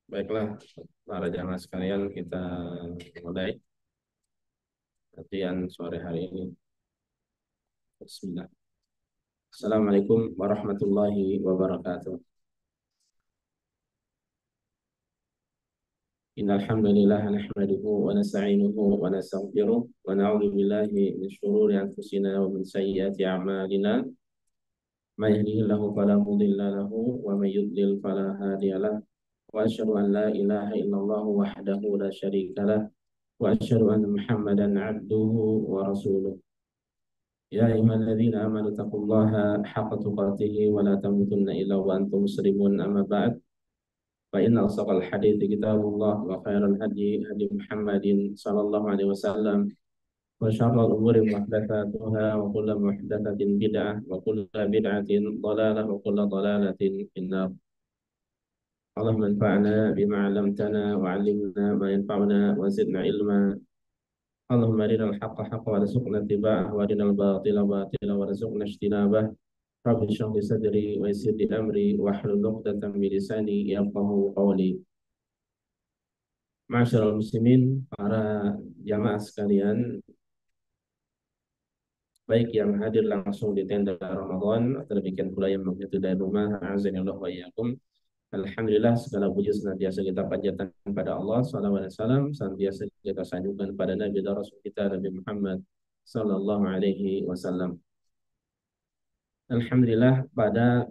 Baiklah, para jamaah sekalian, kita mulai latihan sore hari ini. Bismillah. Assalamualaikum warahmatullahi wabarakatuh. Innal hamdalillah nahmaduhu wa nasta'inuhu wa nastaghfiruh wa na'udzu billahi min shururi anfusina wa min sayyiati a'malina. May yahdihillahu fala mudilla lahu wa may yudlil fala hadiya lahu. Wa asyhadu an la ilaha illallah wahdahu la syarika lah wa asyhadu anna Muhammadan 'abduhu wa rasuluh. يا أيها الذين آمنوا اتقوا الله حق تقاته ولا تموتن إلا وأنتم مسلمون. أما بعد، فإن أصدق الحديث كتاب الله وخير الهدي هدي محمد صلى الله عليه وسلم وشر الأمور محدثاتها وكل محدثة بدعة وكل بدعة ضلالة وكل ضلالة في النار. اللهم انفعنا بما علمتنا وعلمنا ما ينفعنا وزدنا علما. اللهم أرنا الحق حقا وارزقنا اتباعه وأرنا الباطل باطلا وارزقنا اجتنابه. رب اشرح لي صدري ويسر لي أمري واحلل عقدة من لساني يفقهوا قولي. Ma'asyiral muslimin, para jamaah sekalian, baik yang hadir langsung di tenda Ramadan atau demikian pula yang mengikuti dari rumah, azanillahu wa iyyakum. Alhamdulillah, segala puji senantiasa kita panjatkan kepada Allah sallallahu alaihi wasallam, senantiasa kita sanjungkan pada Nabi dan Rasul kita Nabi Muhammad sallallahu alaihi wasallam. Alhamdulillah, pada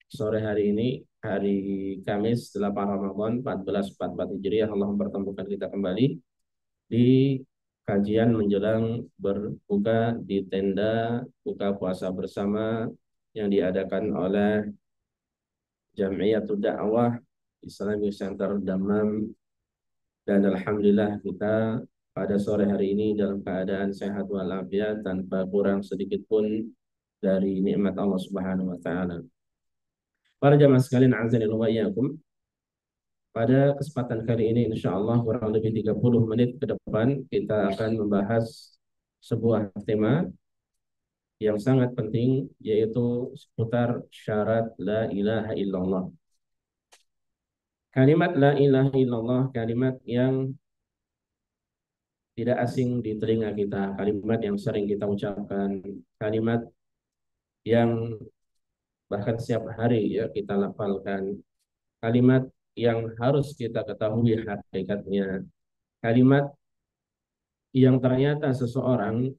sore hari ini, hari Kamis 8 Ramadan 1444 Hijriah, Allah mempertemukan kita kembali di kajian menjelang berbuka di tenda buka puasa bersama yang diadakan oleh Jamiyatul Da'wah Islamic Center Dammam. Dan alhamdulillah kita pada sore hari ini dalam keadaan sehat walafiat tanpa kurang sedikit pun dari nikmat Allah Subhanahu wa taala. Para jamaah sekalian, azanillahu wa iyyakum. Pada kesempatan kali ini insya Allah kurang lebih 30 menit ke depan kita akan membahas sebuah tema yang sangat penting, yaitu seputar syarat la ilaha illallah. Kalimat la ilaha illallah, kalimat yang tidak asing di telinga kita, kalimat yang sering kita ucapkan, kalimat yang bahkan setiap hari ya kita lafalkan, kalimat yang harus kita ketahui hakikatnya, kalimat yang ternyata seseorang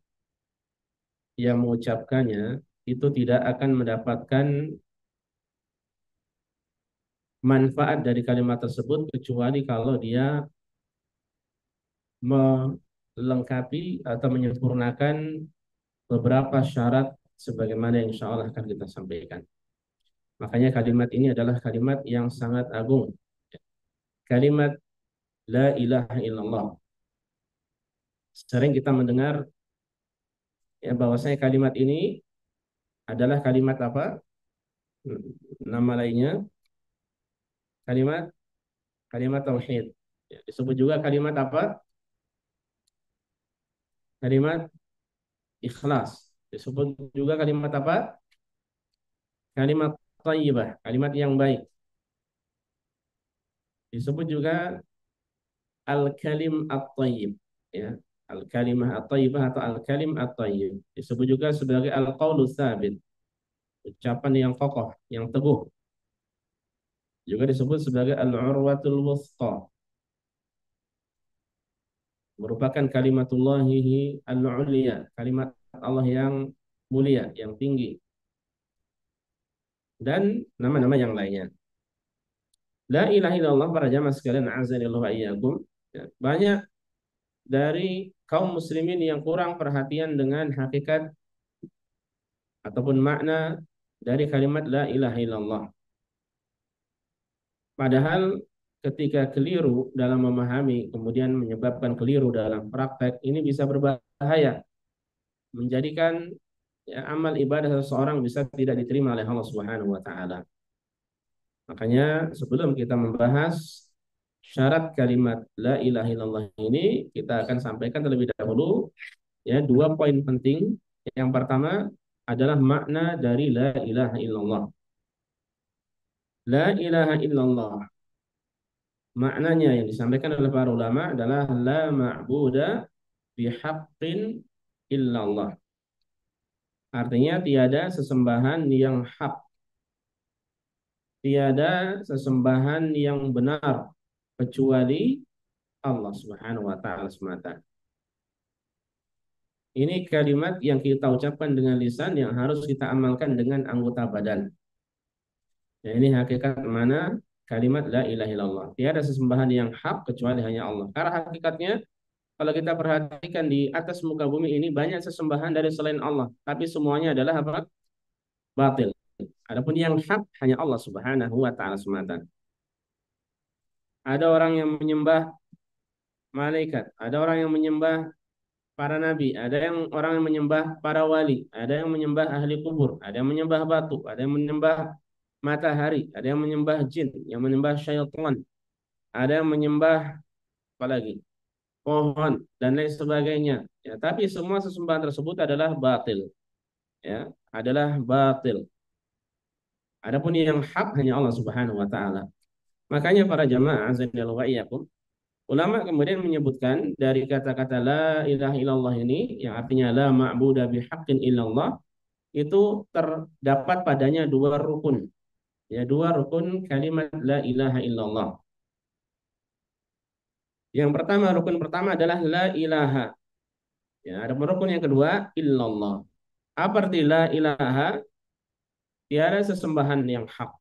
yang mengucapkannya itu tidak akan mendapatkan manfaat dari kalimat tersebut kecuali kalau dia melengkapi atau menyempurnakan beberapa syarat sebagaimana yang insya Allah akan kita sampaikan. Makanya kalimat ini adalah kalimat yang sangat agung. Kalimat la ilaha illallah. Sering kita mendengar ya bahwasanya kalimat ini adalah kalimat apa? Nama lainnya kalimat kalimat tauhid. Ya, disebut juga kalimat apa? Kalimat ikhlas. Disebut juga kalimat apa? Kalimat thayyibah, kalimat yang baik. Disebut juga al-kalim at-thayyib, ya. Al-kalimah at-thayyibah atau al-kalim at-thayyib. Disebut juga sebagai al-qaulu tsabit, ucapan yang kokoh, yang teguh. Juga disebut sebagai al-urwatul wuthqa, merupakan kalimatullahi al-ulya, kalimat Allah yang mulia, yang tinggi. Dan nama-nama yang lainnya. La ilaha illallah, para jamaah sekalian azanillahu wa iyyakum. Ya, banyak dari kaum muslimin yang kurang perhatian dengan hakikat ataupun makna dari kalimat la ilaha illallah. Padahal ketika keliru dalam memahami kemudian menyebabkan keliru dalam praktek, ini bisa berbahaya, menjadikan ya, amal ibadah seseorang bisa tidak diterima oleh Allah Subhanahu wa taala. Makanya sebelum kita membahas syarat kalimat la ilaha illallah ini, kita akan sampaikan terlebih dahulu ya dua poin penting. Yang pertama adalah makna dari la ilaha illallah. La ilaha illallah Maknanya yang disampaikan oleh para ulama adalah la ma'buda bihaqqin illallah. Artinya tiada sesembahan yang hak, tiada sesembahan yang benar kecuali Allah Subhanahu wa taala semata. Ini kalimat yang kita ucapkan dengan lisan yang harus kita amalkan dengan anggota badan. Ya, ini hakikat mana kalimat la ilaha illallah. Tiada sesembahan yang hak kecuali hanya Allah. Karena hakikatnya kalau kita perhatikan di atas muka bumi ini banyak sesembahan dari selain Allah, tapi semuanya adalah apa? Batil. Adapun yang hak hanya Allah Subhanahu wa taala semata. Ada orang yang menyembah malaikat, ada orang yang menyembah para nabi, ada yang orang yang menyembah para wali, ada yang menyembah ahli kubur, ada yang menyembah batu, ada yang menyembah matahari, ada yang menyembah jin, yang menyembah syaitan, ada yang menyembah apa lagi? Pohon dan lain sebagainya. Ya, tapi semua sesembahan tersebut adalah batil, ya, adalah batil. Adapun yang hak hanya Allah Subhanahu wa taala. Makanya para jamaah azanillahu wa iyyakum, ulama kemudian menyebutkan dari kata-kata la ilaha illallah ini yang artinya la ma'budu bihaqqin illallah itu terdapat padanya dua rukun. Ya, dua rukun kalimat la ilaha illallah. Yang pertama, rukun pertama adalah la ilaha. Ya, ada rukun yang kedua illallah. Apa arti la ilaha? Tiada sesembahan yang hak.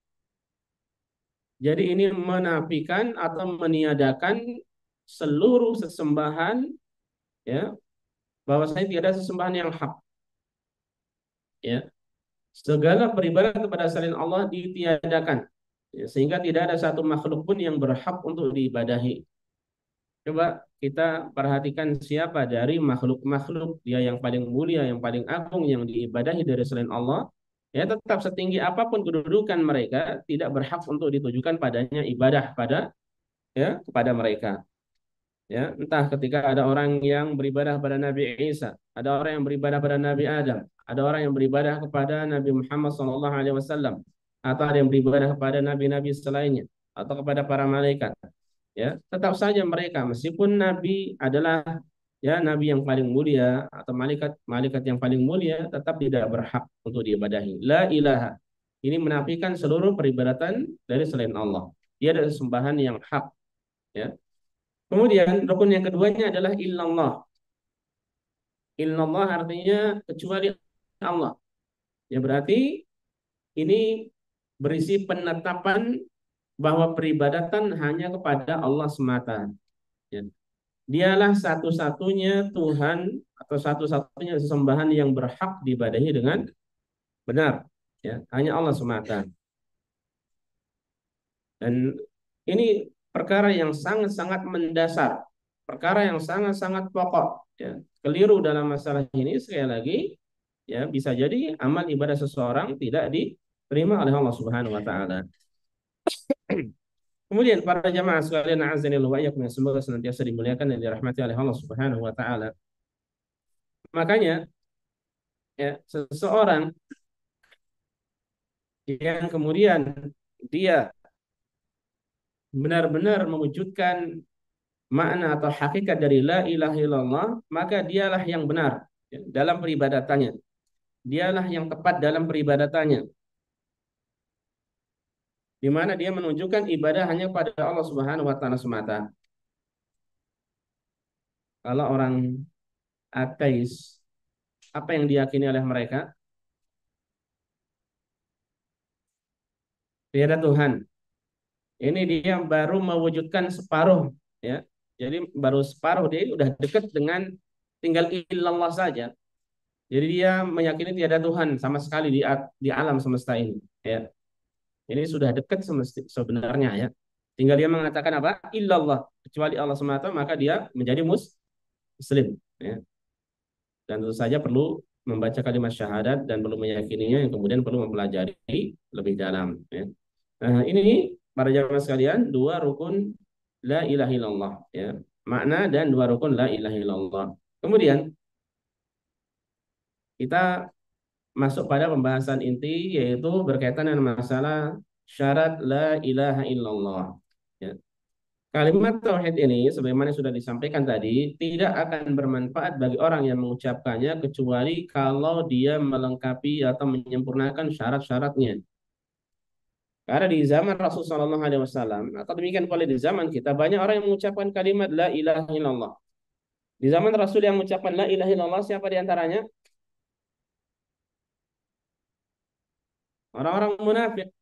Jadi ini menafikan atau meniadakan seluruh sesembahan, ya, bahwasanya tiada sesembahan yang hak, ya. Segala beribadah kepada selain Allah ditiadakan, ya, sehingga tidak ada satu makhluk pun yang berhak untuk diibadahi. Coba kita perhatikan siapa dari makhluk-makhluk dia yang paling mulia, yang paling agung, yang diibadahi dari selain Allah. Ya, tetap setinggi apapun kedudukan mereka, tidak berhak untuk ditujukan padanya ibadah kepada mereka. Ya, entah ketika ada orang yang beribadah pada Nabi Isa, ada orang yang beribadah pada Nabi Adam, ada orang yang beribadah kepada Nabi Muhammad SAW, atau ada yang beribadah kepada nabi-nabi selainnya, atau kepada para malaikat. Ya, tetap saja mereka meskipun Nabi adalah ya Nabi yang paling mulia atau malaikat yang paling mulia, tetap tidak berhak untuk diibadahi. La ilaha. Ini menafikan seluruh peribadatan dari selain Allah. Dia adalah sembahan yang hak. Ya. Kemudian rukun yang keduanya adalah illallah. Illallah artinya kecuali Allah. Ya berarti ini berisi penetapan bahwa peribadatan hanya kepada Allah semata. Ya. Dialah satu-satunya Tuhan atau satu-satunya sesembahan yang berhak diibadahi dengan benar. Ya, hanya Allah semata. Dan ini perkara yang sangat-sangat mendasar, perkara yang sangat-sangat pokok. Ya. Keliru dalam masalah ini sekali lagi, ya bisa jadi amal ibadah seseorang tidak diterima oleh Allah Subhanahu Wa Taala. Kemudian para jamaah sekalian azanillahu wa iyyakum, semoga senantiasa dimuliakan dan dirahmati oleh Allah Subhanahu Wa Taala. Makanya ya, seseorang yang kemudian dia benar-benar mewujudkan makna atau hakikat dari la ilaha illallah, maka dialah yang benar ya, dalam peribadatannya. Dialah yang tepat dalam peribadatannya. Di mana dia menunjukkan ibadah hanya pada Allah Subhanahu wa taala semata. Kalau orang ateis, apa yang diyakini oleh mereka? Tiada Tuhan. Ini dia baru mewujudkan separuh ya. Jadi baru separuh, dia udah dekat dengan tinggal illallah saja. Jadi dia meyakini tiada Tuhan sama sekali di alam semesta ini. Ya. Ini sudah dekat sebenarnya ya. Tinggal dia mengatakan apa? Illallah. Kecuali Allah semata, maka dia menjadi muslim. Ya. Dan tentu saja perlu membaca kalimat syahadat dan perlu meyakininya, yang kemudian perlu mempelajari lebih dalam. Ya. Nah, ini para jamaah sekalian, dua rukun la ilaha illallah. Ya. Makna dan dua rukun la ilaha illallah. Kemudian kita masuk pada pembahasan inti, yaitu berkaitan dengan masalah syarat la ilaha illallah. Ya. Kalimat tauhid ini sebagaimana sudah disampaikan tadi tidak akan bermanfaat bagi orang yang mengucapkannya kecuali kalau dia melengkapi atau menyempurnakan syarat-syaratnya. Karena di zaman Rasulullah SAW atau demikian pula di zaman kita banyak orang yang mengucapkan kalimat la ilaha illallah. Di zaman Rasul yang mengucapkan la ilaha illallah siapa di antaranya? Orang-orang munafik.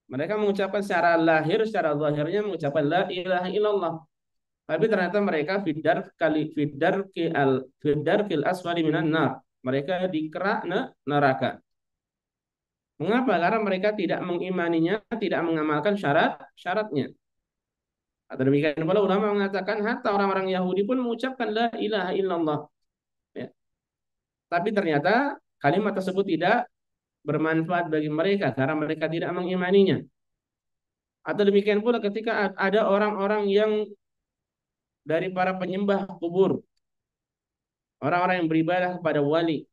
Mereka mengucapkan secara lahir, secara zahirnya mengucapkan la ilaha illallah. Tapi ternyata mereka fidar kil asfali minan nar. Mereka di kerak neraka. Mengapa? Karena mereka tidak mengimaninya, tidak mengamalkan syaratnya. Atau demikian pula ulama mengatakan hatta orang-orang Yahudi pun mengucapkan la ilaha illallah. Ya. Tapi ternyata kalimat tersebut tidak bermanfaat bagi mereka karena mereka tidak mengimaninya. Atau demikian pula ketika ada orang-orang yang dari para penyembah kubur, orang-orang yang beribadah kepada wali,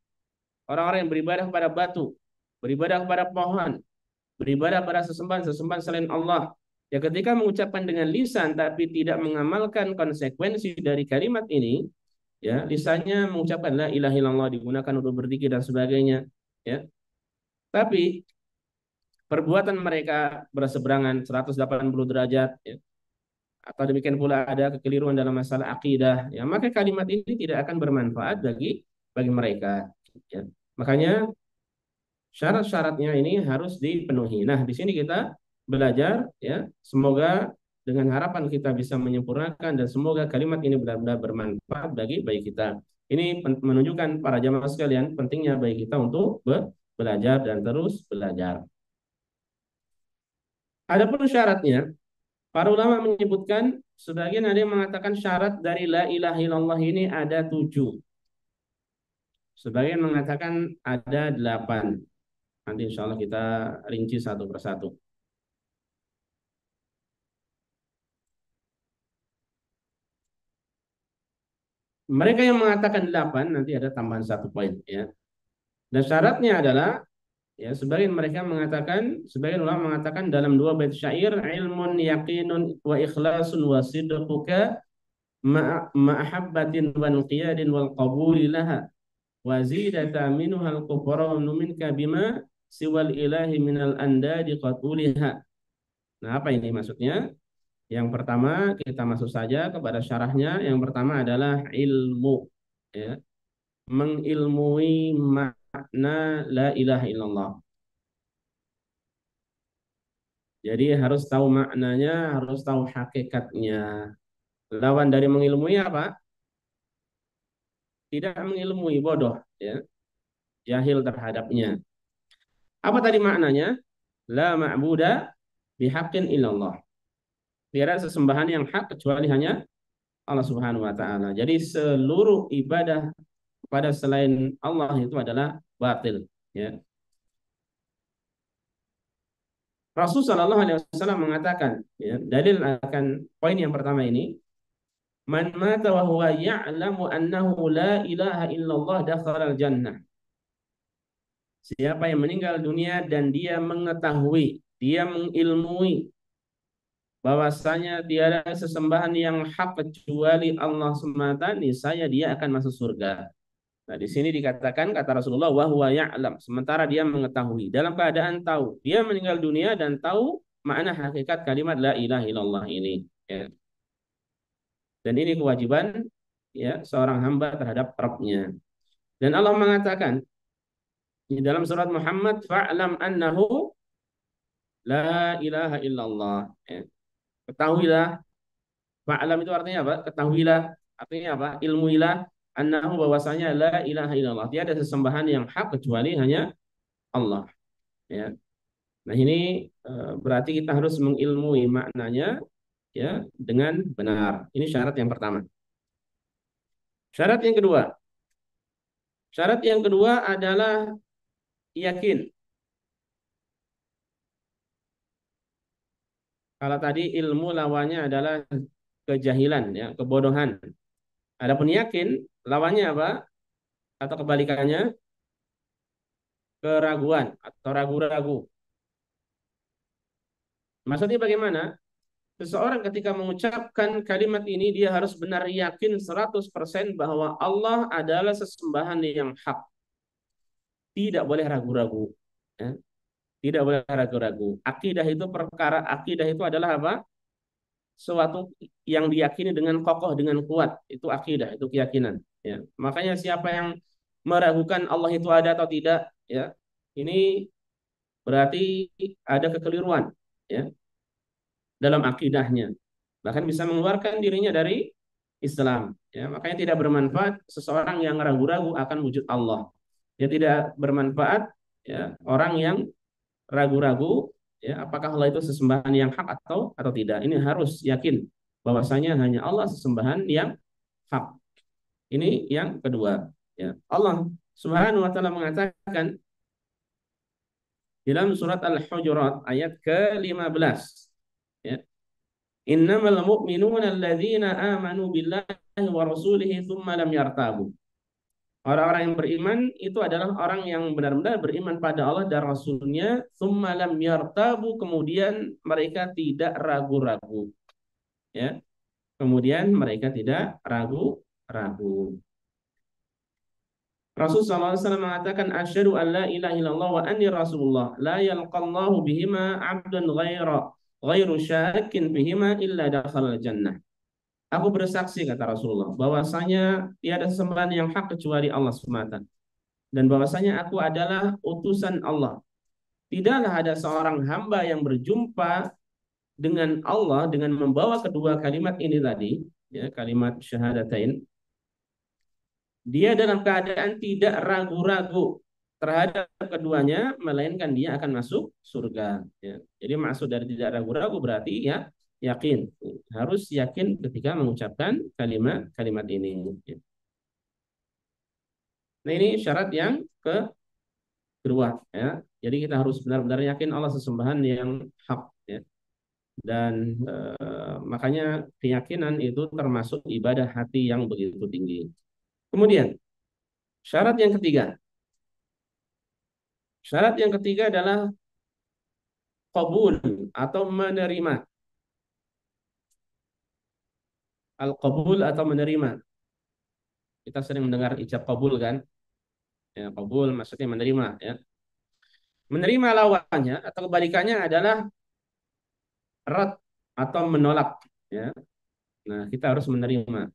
orang-orang yang beribadah kepada batu, beribadah kepada pohon, beribadah pada sesembahan-sesembahan selain Allah. Ya ketika mengucapkan dengan lisan tapi tidak mengamalkan konsekuensi dari kalimat ini, ya lisannya mengucapkan la ilaha illallah digunakan untuk berzikir dan sebagainya, ya. Tapi perbuatan mereka berseberangan 180 derajat, ya. Atau demikian pula ada kekeliruan dalam masalah akidah, ya maka kalimat ini tidak akan bermanfaat bagi mereka. Ya. Makanya syarat-syaratnya ini harus dipenuhi. Nah, di sini kita belajar ya, semoga dengan harapan kita bisa menyempurnakan dan semoga kalimat ini benar-benar bermanfaat bagi kita. Ini menunjukkan para jamaah sekalian pentingnya bagi kita untuk belajar dan terus belajar. Adapun syaratnya, para ulama menyebutkan sebagian ada yang mengatakan syarat dari la ilaha illallah ini ada 7. Sebagian mengatakan ada 8. Nanti insya Allah kita rinci satu persatu. Mereka yang mengatakan 8 nanti ada tambahan 1 poin ya. Dan syaratnya adalah ya sebagian mereka mengatakan, sebagian ulama mengatakan dalam 2 bait syair ilmun yaqinun wa ikhlasun wa sidquka ma'habbatin wa qiyadin wal qabuli laha wa zidata minha al kufranu minka bima siwal ilahi minal andadi qatuliha. Nah, apa ini maksudnya? Yang pertama kita masuk saja kepada syarahnya. Yang pertama adalah ilmu, ya. Mengilmui makna la ilaha illallah. Jadi harus tahu maknanya, harus tahu hakikatnya. Lawan dari mengilmui apa? Tidak mengilmui, bodoh, ya. Jahil terhadapnya. Apa tadi maknanya? La ma'buda bihaqqin illallah. Tidak ada sesembahan yang hak kecuali hanya Allah Subhanahu wa taala. Jadi seluruh ibadah kepada selain Allah itu adalah batil, ya. Rasul Shallallahu Alaihi Wasallam mengatakan, ya, dalil akan poin yang pertama ini, man mata wa huwa ya'lamu annahu la ilaha illallah dakhala al-jannah. Siapa yang meninggal dunia dan dia mengetahui, dia mengilmui bahwasanya tiada sesembahan yang hak kecuali Allah semata, niscaya dia akan masuk surga. Nah, di sini dikatakan kata Rasulullah wa huwa ya'lam, sementara dia mengetahui, dalam keadaan tahu, dia meninggal dunia dan tahu makna hakikat kalimat la ilaha illallah ini, ya. Dan ini kewajiban ya seorang hamba terhadap Rabb-nya. Dan Allah mengatakan di dalam surat Muhammad fa'lam annahu la ilaha illallah, ya. Ketahuilah, fa'lam itu artinya apa? Ketahuilah, artinya apa? Ilmuilah annahu bahwasanya la ilaha illallah. Tiada sesembahan yang hak kecuali hanya Allah, ya. Nah, ini berarti kita harus mengilmui maknanya ya dengan benar. Ini syarat yang pertama. Syarat yang kedua. Syarat yang kedua adalah yakin. Kalau tadi ilmu lawannya adalah kejahilan, ya, kebodohan. Adapun yakin lawannya apa? Atau kebalikannya keraguan atau ragu-ragu. Maksudnya bagaimana? seseorang ketika mengucapkan kalimat ini dia harus benar yakin 100% bahwa Allah adalah sesembahan yang hak. Tidak boleh ragu-ragu. Ya. Tidak boleh ragu-ragu. Akidah itu perkara akidah itu adalah apa? Suatu yang diyakini dengan kokoh dengan kuat. Itu akidah, itu keyakinan. Ya. Makanya siapa yang meragukan Allah itu ada atau tidak, ya, ini berarti ada kekeliruan, ya, dalam akidahnya. Bahkan bisa mengeluarkan dirinya dari Islam. Ya, makanya tidak bermanfaat seseorang yang ragu-ragu akan wujud Allah. Ya, tidak bermanfaat ya orang yang ragu-ragu ya apakah Allah itu sesembahan yang hak atau tidak. Ini harus yakin bahwasanya hanya Allah sesembahan yang hak. Ini yang kedua. Ya, Allah Subhanahu wa taala mengatakan dalam surat Al-Hujurat ayat ke-15, ya. Innamal mu'minuna alladzina amanu billahi wa rasulihi tsumma lam yartabu. Orang-orang yang beriman itu adalah orang yang benar-benar beriman pada Allah dan Rasulnya, tsumma lam yartabu, kemudian mereka tidak ragu-ragu. Ya, kemudian mereka tidak ragu-ragu. Rasul SAW mengatakan, asyhadu an la ilaha illallah wa anni rasulullah, la yalqallahu bihima abdun ghairu syakin bihima illa dakhala jannah. Aku bersaksi, kata Rasulullah, bahwasanya tiada sembahan yang hak kecuali Allah semata. Dan bahwasanya aku adalah utusan Allah. Tidaklah ada seorang hamba yang berjumpa dengan Allah dengan membawa kedua kalimat ini tadi, ya, kalimat syahadatain. Dia dalam keadaan tidak ragu-ragu terhadap keduanya, melainkan dia akan masuk surga. Ya. Jadi maksud dari tidak ragu-ragu berarti ya yakin, harus yakin ketika mengucapkan kalimat ini. Nah, ini syarat yang kedua, ya. Jadi kita harus benar-benar yakin Allah sesembahan yang hak, ya. Dan makanya keyakinan itu termasuk ibadah hati yang begitu tinggi. Kemudian syarat yang ketiga. Syarat yang ketiga adalah qabul atau menerima. Al-qabul atau menerima. Kita sering mendengar ijab qabul kan? Ya, qabul maksudnya menerima, ya. Menerima lawannya atau kebalikannya adalah rad atau menolak, ya. Nah, kita harus menerima.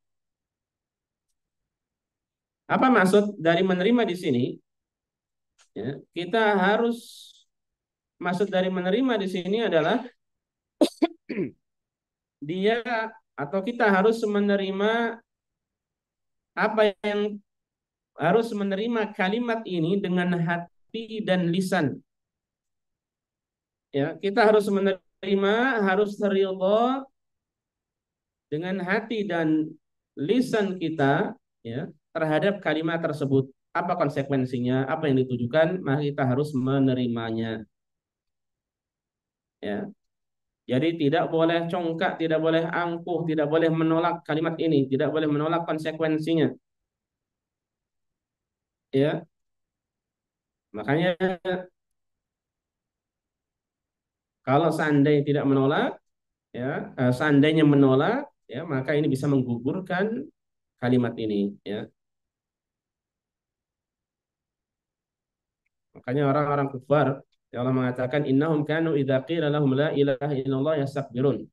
Apa maksud dari menerima di sini? Ya, kita harus maksud dari menerima di sini adalah dia atau kita harus menerima apa yang harus menerima kalimat ini dengan hati dan lisan. Ya, kita harus menerima, harus ridha dengan hati dan lisan kita, ya, terhadap kalimat tersebut. Apa konsekuensinya? Apa yang ditujukan? Maka kita harus menerimanya. Ya. Jadi tidak boleh congkak, tidak boleh angkuh, tidak boleh menolak kalimat ini, tidak boleh menolak konsekuensinya. Ya, makanya kalau seandainya tidak menolak, ya, seandainya menolak, ya, maka ini bisa menggugurkan kalimat ini. Ya, makanya orang-orang kufar, ya, Allah mengatakan innahum kanu idza qila lahum la ilaha illallah yastakbirun.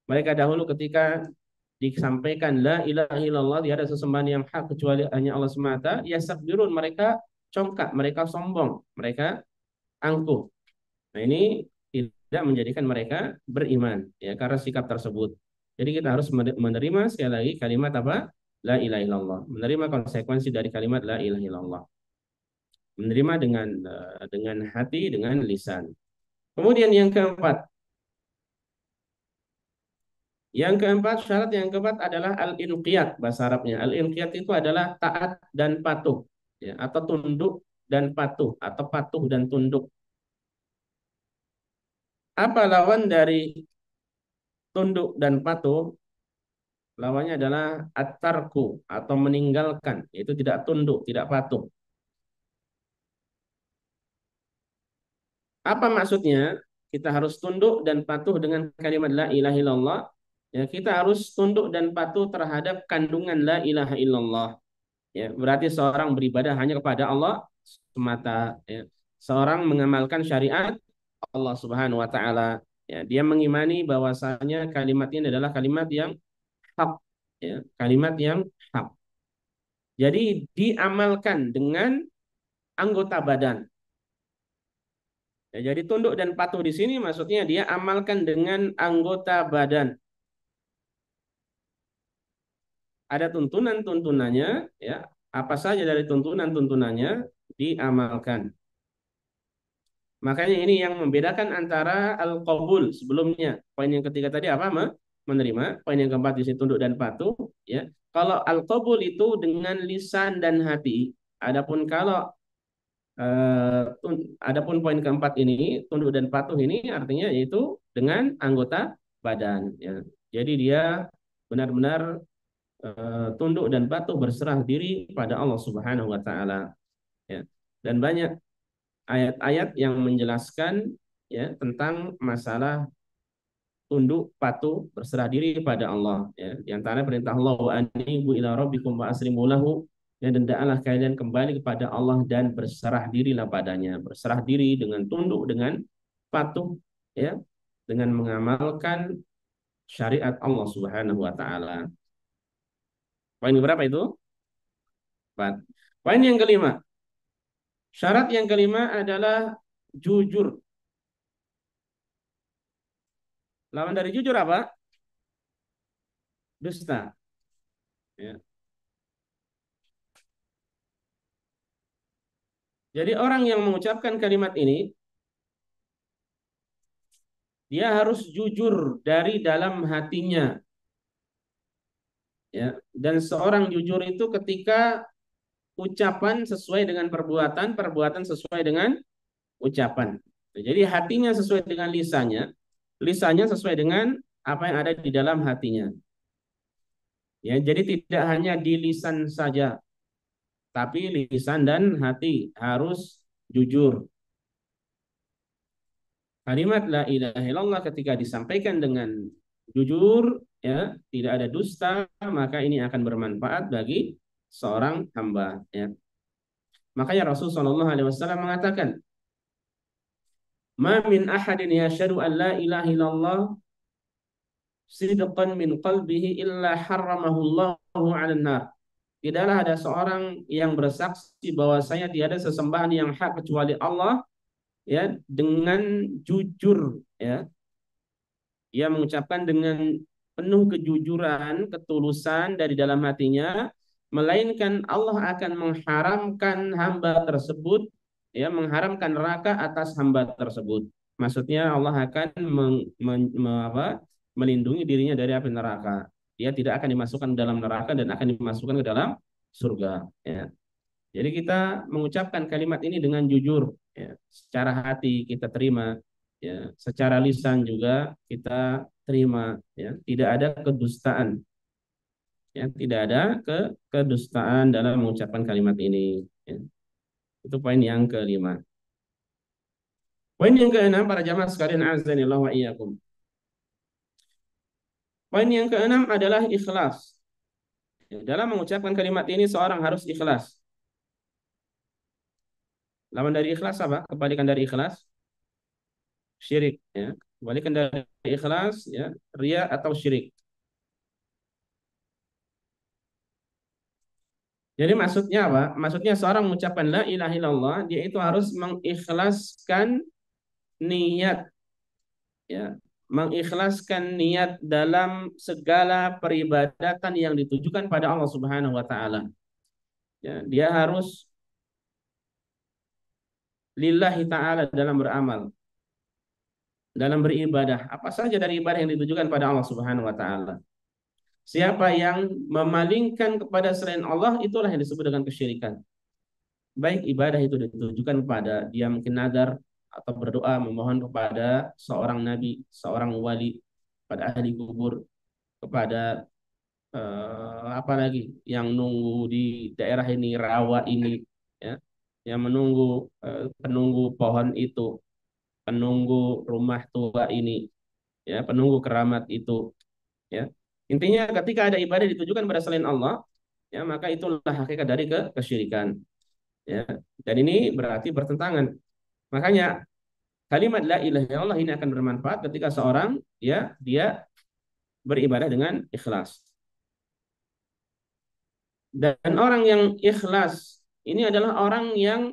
Mereka dahulu ketika disampaikan la ilaha illallah, tiada sesembahan yang hak kecuali hanya Allah semata, yastakbirun, mereka congkak, mereka sombong, mereka angkuh. Nah, ini tidak menjadikan mereka beriman, ya, karena sikap tersebut. Jadi kita harus menerima sekali lagi kalimat apa? La ilaha illallah. Menerima konsekuensi dari kalimat la ilaha illallah. Menerima dengan hati, dengan lisan. Kemudian yang keempat. Yang keempat, syarat yang keempat adalah al-inqiyad, bahasa Arabnya. Al-inqiyad itu adalah taat dan patuh, ya, atau tunduk dan patuh, atau patuh dan tunduk. Apa lawan dari tunduk dan patuh? Lawannya adalah at-tarku atau meninggalkan, itu tidak tunduk, tidak patuh. Apa maksudnya? kita harus tunduk dan patuh dengan kalimat la ilaha illallah. Ya, kita harus tunduk dan patuh terhadap kandungan la ilaha illallah. Ya, berarti seorang beribadah hanya kepada Allah semata. Ya. Seorang mengamalkan syariat Allah Subhanahu wa taala. Ya, dia mengimani bahwasanya kalimat ini adalah kalimat yang hak, ya, kalimat yang hak. Jadi diamalkan dengan anggota badan. Ya, jadi tunduk dan patuh di sini maksudnya dia amalkan dengan anggota badan. Ada tuntunan-tuntunannya, ya. Apa saja dari tuntunan-tuntunannya diamalkan. Makanya ini yang membedakan antara al-qabul sebelumnya. Poin yang ketiga tadi apa? Menerima. Poin yang keempat di sini tunduk dan patuh. Ya. Kalau al-qabul itu dengan lisan dan hati. Adapun kalau adapun poin keempat ini tunduk dan patuh ini artinya yaitu dengan anggota badan. Ya. Jadi dia benar-benar tunduk dan patuh berserah diri pada Allah Subhanahu Wa Taala. Ya. Dan banyak ayat-ayat yang menjelaskan ya tentang masalah tunduk patuh berserah diri pada Allah ya. Di antara perintah Allah wa anibu ila rabbikum wa aslimu lahu ya, dan hendaklah kalian kembali kepada Allah dan berserah dirilah padanya, berserah diri dengan tunduk dengan patuh ya, dengan mengamalkan syariat Allah Subhanahu wa taala. Poin berapa itu? Empat. Poin yang kelima. Syarat yang kelima adalah jujur. Lawan dari jujur apa? Dusta. Ya. Jadi orang yang mengucapkan kalimat ini, dia harus jujur dari dalam hatinya. Ya. Dan seorang jujur itu ketika ucapan sesuai dengan perbuatan, perbuatan sesuai dengan ucapan. Jadi hatinya sesuai dengan lisannya, lisannya sesuai dengan apa yang ada di dalam hatinya. Ya, jadi tidak hanya di lisan saja, tapi lisan dan hati harus jujur. Kalimat la ilaha illallah ketika disampaikan dengan jujur, ya, tidak ada dusta, maka ini akan bermanfaat bagi seorang hamba. Ya. Makanya Rasulullah SAW mengatakan, "Ma min ahadin yashhadu an la ilaha illallah sidqan min qalbihi illa harramahu Allahu 'alan nar." Tidaklah ada seorang yang bersaksi bahwasanya tiada sesembahan yang hak kecuali Allah ya dengan jujur ya. Ia mengucapkan dengan penuh kejujuran, ketulusan dari dalam hatinya, melainkan Allah akan mengharamkan hamba tersebut ya, mengharamkan neraka atas hamba tersebut. Maksudnya Allah akan melindungi dirinya dari api neraka. Dia tidak akan dimasukkan dalam neraka dan akan dimasukkan ke dalam surga ya. Jadi kita mengucapkan kalimat ini dengan jujur, ya. Secara hati kita terima, ya. Secara lisan juga kita terima, ya. Tidak ada kedustaan, ya. Tidak ada kedustaan dalam mengucapkan kalimat ini. Ya. Itu poin yang kelima. Poin yang keenam para jamaah sekalian azanillahu wa iyyakum. Poin yang keenam adalah ikhlas. Ya, dalam mengucapkan kalimat ini seorang harus ikhlas. Lawan dari ikhlas apa? Kebalikan dari ikhlas syirik ya. Kebalikan dari ikhlas ya, ria atau syirik. Jadi maksudnya apa? Maksudnya seorang mengucapkan la ilaha illallah, dia itu harus mengikhlaskan niat ya, mengikhlaskan niat dalam segala peribadatan yang ditujukan pada Allah Subhanahu wa taala. Ya, dia harus lillahi taala dalam beramal, dalam beribadah. Apa saja dari ibadah yang ditujukan pada Allah Subhanahu wa taala. Siapa yang memalingkan kepada selain Allah, itulah yang disebut dengan kesyirikan. Baik ibadah itu ditujukan kepada dia mungkin nadar atau berdoa memohon kepada seorang nabi, seorang wali, pada ahli kubur, kepada apa lagi yang nunggu di daerah ini, rawa ini, ya, yang menunggu penunggu pohon itu, penunggu rumah tua ini, ya, penunggu keramat itu, ya. Intinya ketika ada ibadah ditujukan pada selain Allah, ya, maka itulah hakikat dari kesyirikan, ya. Dan ini berarti bertentangan. Makanya kalimat la ilaha illallah ini akan bermanfaat ketika seorang, ya, dia beribadah dengan ikhlas. Dan orang yang ikhlas ini adalah orang yang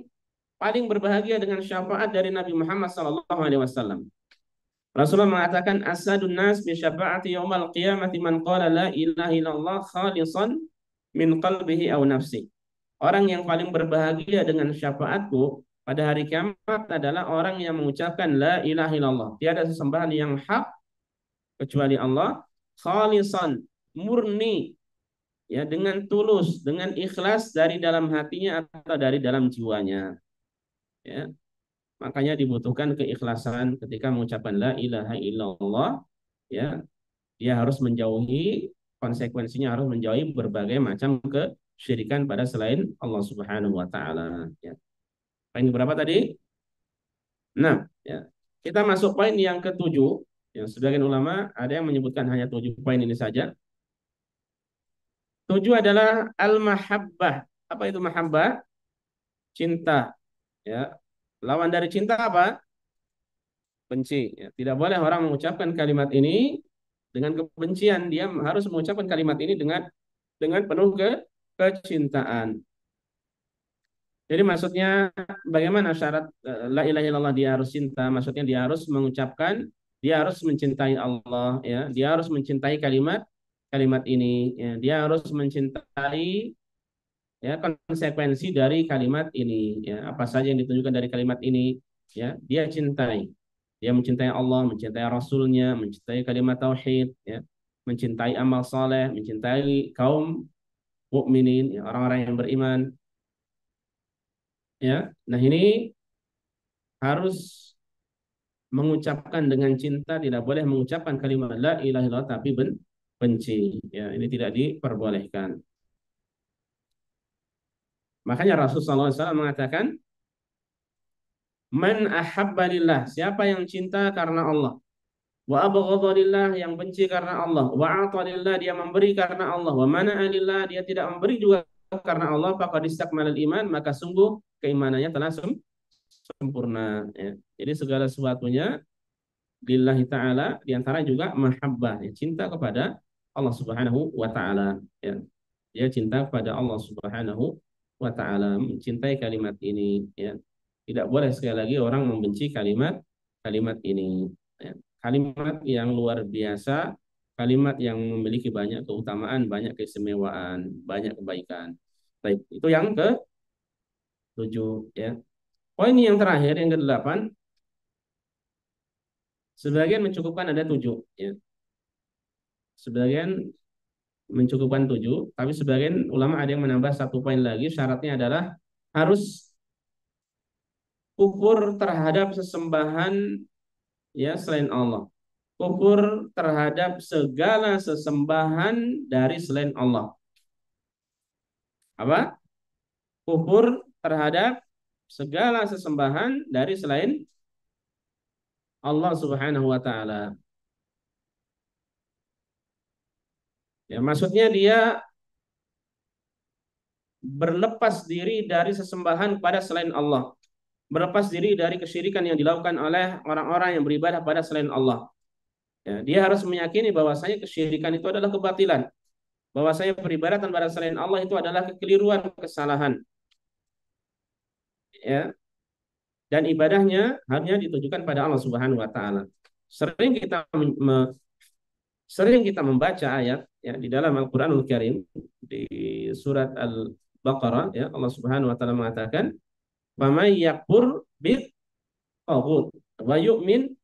paling berbahagia dengan syafaat dari Nabi Muhammad SAW. Rasulullah mengatakan asadun nas bi syafaati yaumal qiyamati man qala la ilaha illallah khalisan min qalbihi aw nafsi. Orang yang paling berbahagia dengan syafaatku pada hari kiamat adalah orang yang mengucapkan la ilaha illallah. Tiada sesembahan yang hak kecuali Allah, khalisan, murni, ya, dengan tulus, dengan ikhlas dari dalam hatinya atau dari dalam jiwanya, ya. Makanya dibutuhkan keikhlasan ketika mengucapkan la ilaha illallah, ya. Dia harus menjauhi, konsekuensinya harus menjauhi berbagai macam kesyirikan pada selain Allah Subhanahu wa taala, ya. Poin berapa tadi? Nah, ya. Kita masuk poin yang ketujuh. Yang sebagian ulama ada yang menyebutkan hanya 7 poin ini saja. 7 adalah al-mahabbah. Apa itu mahabbah? Cinta, ya. Lawan dari cinta apa? Benci, ya. Tidak boleh orang mengucapkan kalimat ini dengan kebencian. Dia harus mengucapkan kalimat ini dengan penuh kecintaan. Jadi maksudnya bagaimana syarat la ilaha illallah dia harus cinta? Maksudnya dia harus mengucapkan, dia harus mencintai Allah, ya. Dia harus mencintai kalimat ini, ya. Dia harus mencintai, ya, konsekuensi dari kalimat ini, ya. Apa saja yang ditunjukkan dari kalimat ini, ya, dia cintai. Dia mencintai Allah, mencintai Rasulnya, mencintai kalimat tauhid, ya, mencintai amal soleh, mencintai kaum mukminin, ya, orang-orang yang beriman, ya. Nah, ini harus mengucapkan dengan cinta, tidak boleh mengucapkan kalimat la ilaha illallah tapi benci, ya. Ini tidak diperbolehkan. Makanya Rasulullah SAW mengatakan, man ahabba lillah, siapa yang cinta karena Allah, wa abghadha lillah, yang benci karena Allah, wa ata lillah, dia memberi karena Allah, wa mana'a lillah, dia tidak memberi juga karena Allah, faqad istakmalal iman, maka sungguh keimanannya telah sempurna, ya. Jadi segala sesuatunya lillahi ta'ala, diantara juga mahabbah, ya, cinta kepada Allah Subhanahu wa ta'ala, ya. Dia cinta kepada Allah Subhanahu wa ta'ala, mencintai kalimat ini, ya. Tidak boleh sekali lagi orang membenci kalimat ini, ya. Kalimat yang luar biasa, kalimat yang memiliki banyak keutamaan, banyak keistimewaan, banyak kebaikan. Baik, itu yang ke-7, ya. Poin yang terakhir, yang ke-8, sebagian mencukupkan ada 7, ya. Sebagian mencukupkan 7, tapi sebagian ulama ada yang menambah 1 poin lagi. Syaratnya adalah harus kufur terhadap sesembahan, ya, selain Allah. Kufur terhadap segala sesembahan dari selain Allah. Apa? Kufur terhadap segala sesembahan dari selain Allah Subhanahu wa taala. Ya, maksudnya dia berlepas diri dari sesembahan pada selain Allah. Berlepas diri dari kesyirikan yang dilakukan oleh orang-orang yang beribadah pada selain Allah. Ya, dia harus meyakini bahwasanya kesyirikan itu adalah kebatilan. Bahwasanya peribadatan pada selain Allah itu adalah kekeliruan, kesalahan. Ya, dan ibadahnya hanya ditujukan pada Allah Subhanahu wa taala. Sering kita sering kita membaca ayat, ya, di dalam Al-Qur'anul Karim di surat Al-Baqarah, ya, Allah Subhanahu wa taala mengatakan, "Faman yakfur bit taghut wa yu'min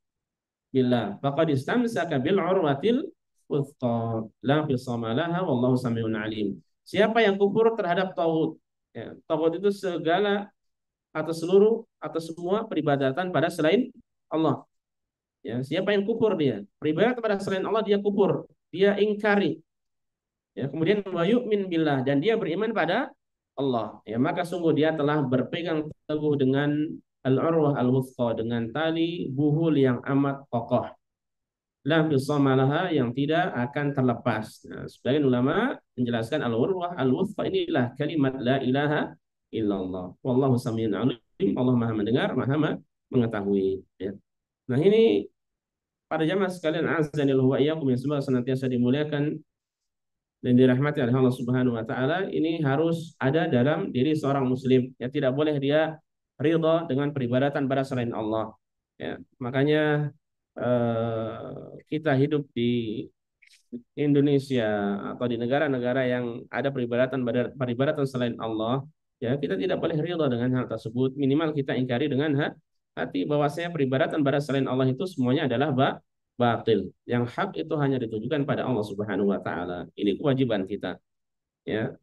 billah faqad istamsaka bil urwatil wuthqa la fisama laha wallahu samiun alim." Siapa yang kufur terhadap taghut, ya, taghut itu segala atau seluruh atau semua peribadatan pada selain Allah. Ya, siapa yang kufur, dia beribadat kepada selain Allah, dia kufur, dia ingkari. Ya, kemudian wa yu'min billah, dan dia beriman pada Allah. Ya, maka sungguh dia telah berpegang teguh dengan al-urwah al-wuthqa, dengan tali buhul yang amat kokoh, la fisama laha, yang tidak akan terlepas. Nah, sebagian ulama menjelaskan al-urwah al-wuthqa inilah kalimat la ilaha illallah. Wallahu samiun alim. Allah Maha mendengar, Maha mengetahui. Ya. Nah, ini para jamaah sekalian, azanillahu wa iyyakum, yang semoga senantiasa dimuliakan dan dirahmati oleh Allah Subhanahu wa taala, ini harus ada dalam diri seorang muslim. Ya, tidak boleh dia ridha dengan peribadatan pada selain Allah. Ya, makanya kita hidup di Indonesia atau di negara-negara yang ada peribadatan selain Allah, ya kita tidak boleh ridha dengan hal tersebut. Minimal kita ingkari dengan hati bahwasanya peribadatan pada selain Allah itu semuanya adalah batil. Yang hak itu hanya ditujukan pada Allah Subhanahu wa taala. Ini kewajiban kita, ya.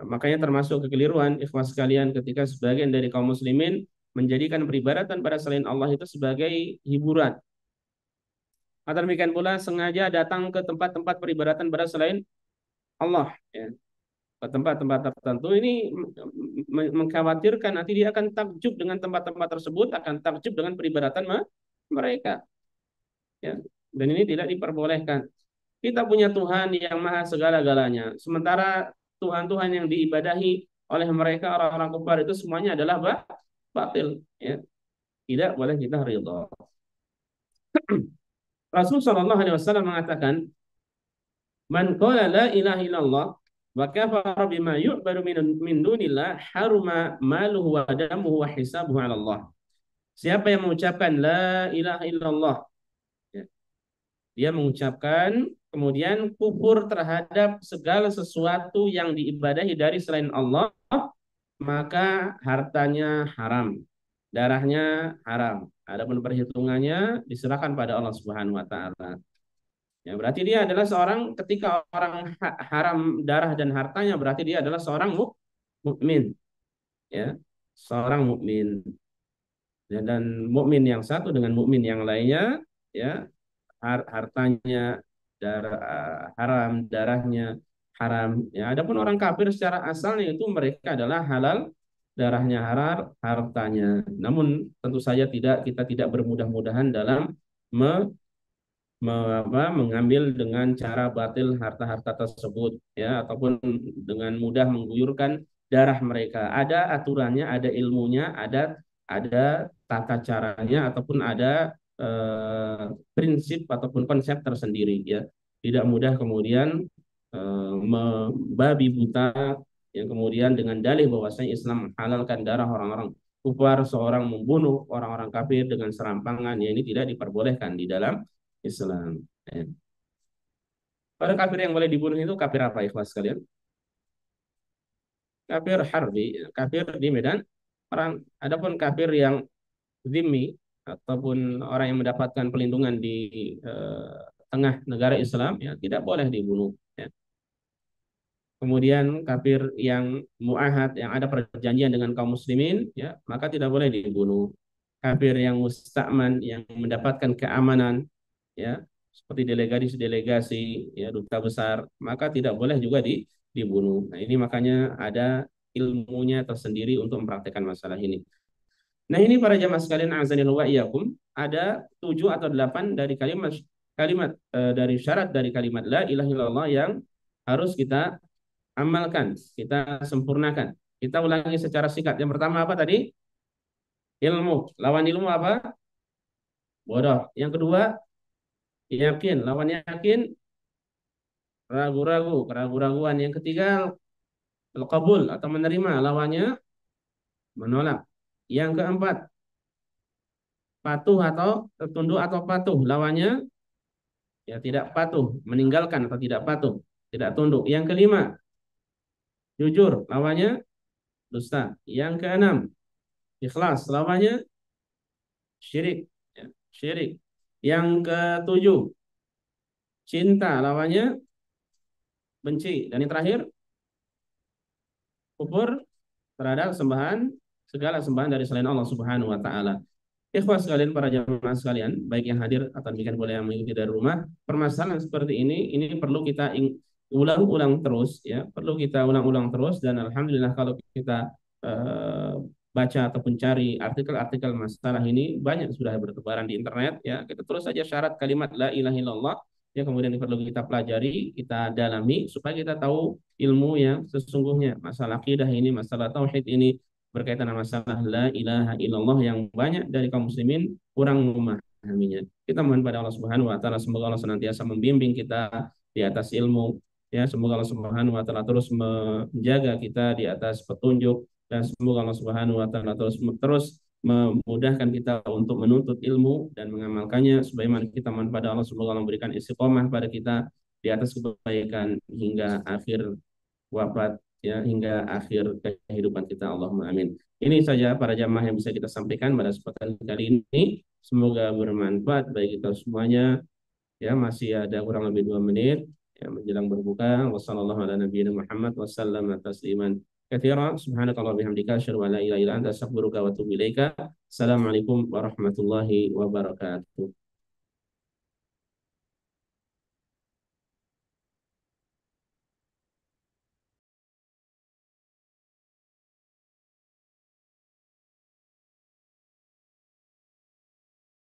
Makanya termasuk kekeliruan ikhwas sekalian ketika sebagian dari kaum muslimin menjadikan peribadatan pada selain Allah itu sebagai hiburan. Atau demikian pula sengaja datang ke tempat-tempat peribadatan pada selain Allah, ya. Ke tempat-tempat tertentu ini mengkhawatirkan nanti dia akan takjub dengan tempat-tempat tersebut, akan takjub dengan peribadatan mereka, ya. Dan ini tidak diperbolehkan. Kita punya Tuhan yang maha segala-galanya. Sementara Tuhan-Tuhan yang diibadahi oleh mereka orang-orang kafir itu semuanya adalah batil, ya. Tidak boleh kita ridha. Rasul Shallallahu Alaihi Wasallam mengatakan, "Man qala la ilaha illallah wa kafara bima yu'badu min dunillah haruma maluhu wa damuhu wa hisabuhu 'ala Allah." Siapa yang mengucapkan la ilaha illallah, ya, dia mengucapkan kemudian kufur terhadap segala sesuatu yang diibadahi dari selain Allah, maka hartanya haram, darahnya haram. Adapun perhitungannya diserahkan pada Allah Subhanahu wa taala. Ya, berarti dia adalah seorang, ketika orang haram darah dan hartanya, berarti dia adalah seorang mukmin, ya, seorang mukmin. Ya, dan mukmin yang satu dengan mukmin yang lainnya, ya, hartanya haram, darahnya haram. Ya, adapun orang kafir secara asalnya itu mereka adalah halal, darahnya haram, hartanya. Namun tentu saja kita tidak bermudah-mudahan dalam mengambil dengan cara batil harta-harta tersebut, ya, ataupun dengan mudah mengguyurkan darah mereka. Ada aturannya, ada ilmunya, ada tata caranya, ataupun ada prinsip ataupun konsep tersendiri, ya. Tidak mudah kemudian membabi buta yang kemudian dengan dalih bahwasanya Islam menghalalkan darah orang-orang kufar, seorang membunuh orang-orang kafir dengan serampangan, ya, ini tidak diperbolehkan di dalam Islam. Ya. Pada kafir yang boleh dibunuh itu kafir apa, ikhlas sekalian? Kafir harbi, kafir di medan perang. Adapun kafir yang zimmi ataupun orang yang mendapatkan pelindungan di tengah negara Islam, ya tidak boleh dibunuh. Ya. Kemudian kafir yang mu'ahad, yang ada perjanjian dengan kaum muslimin, ya maka tidak boleh dibunuh. Kafir yang musta'man, yang mendapatkan keamanan, ya seperti delegasi-delegasi, ya duta besar, maka tidak boleh juga dibunuh. Nah, ini makanya ada ilmunya tersendiri untuk mempraktekkan masalah ini. Nah, ini para jamaah sekalian, azanillahu wa iyyakum, ada 7 atau 8 dari kalimat dari syarat dari kalimat la ilaha illallah yang harus kita amalkan, kita sempurnakan. Kita ulangi secara singkat. Yang pertama apa tadi? Ilmu. Lawan ilmu apa? Bodoh. Yang kedua, yakin. Lawan yakin, ragu-ragu, keraguan-raguan. Yang ketiga, al-qabul atau menerima. Lawannya, menolak. Yang keempat, patuh atau tunduk atau patuh. Lawannya, ya tidak patuh, meninggalkan atau tidak patuh, tidak tunduk. Yang kelima, jujur. Lawannya, dusta. Yang keenam, ikhlas. Lawannya, syirik. Ya, syirik. Yang ketujuh, cinta. Lawannya, benci. Dan yang terakhir, kufur terhadap segala sembahan dari selain Allah Subhanahu wa taala. Ikhwas sekalian, para jamaah sekalian, baik yang hadir atau demikian boleh yang mengikuti dari rumah, permasalahan seperti ini perlu kita ulang-ulang terus, ya, perlu kita ulang-ulang terus. Dan alhamdulillah kalau kita baca ataupun cari artikel-artikel masalah ini banyak sudah bertebaran di internet ya. Kita terus saja syarat kalimat la ilaha illallah ya, kemudian perlu kita pelajari, kita dalami supaya kita tahu ilmu yang sesungguhnya. Masalah akidah ini, masalah tauhid ini berkaitan dengan masalah la ilaha illallah yang banyak dari kaum muslimin kurang memahaminya. Kita mohon pada Allah Subhanahu wa taala semoga Allah senantiasa membimbing kita di atas ilmu ya, semoga Allah Subhanahu wa taala terus menjaga kita di atas petunjuk, dan semoga Allah Subhanahu wa taala terus memudahkan kita untuk menuntut ilmu dan mengamalkannya sebagaimana kita mohon pada Allah semoga Allah memberikan istiqomah pada kita di atas kebaikan hingga akhir wafat ya, hingga akhir kehidupan kita. Allahumma amin. Ini saja para jamaah yang bisa kita sampaikan pada kesempatan kali ini. Semoga bermanfaat bagi kita semuanya. Ya, masih ada kurang lebih 2 menit ya, menjelang berbuka. Wassalamualaikum warahmatullahi wabarakatuh.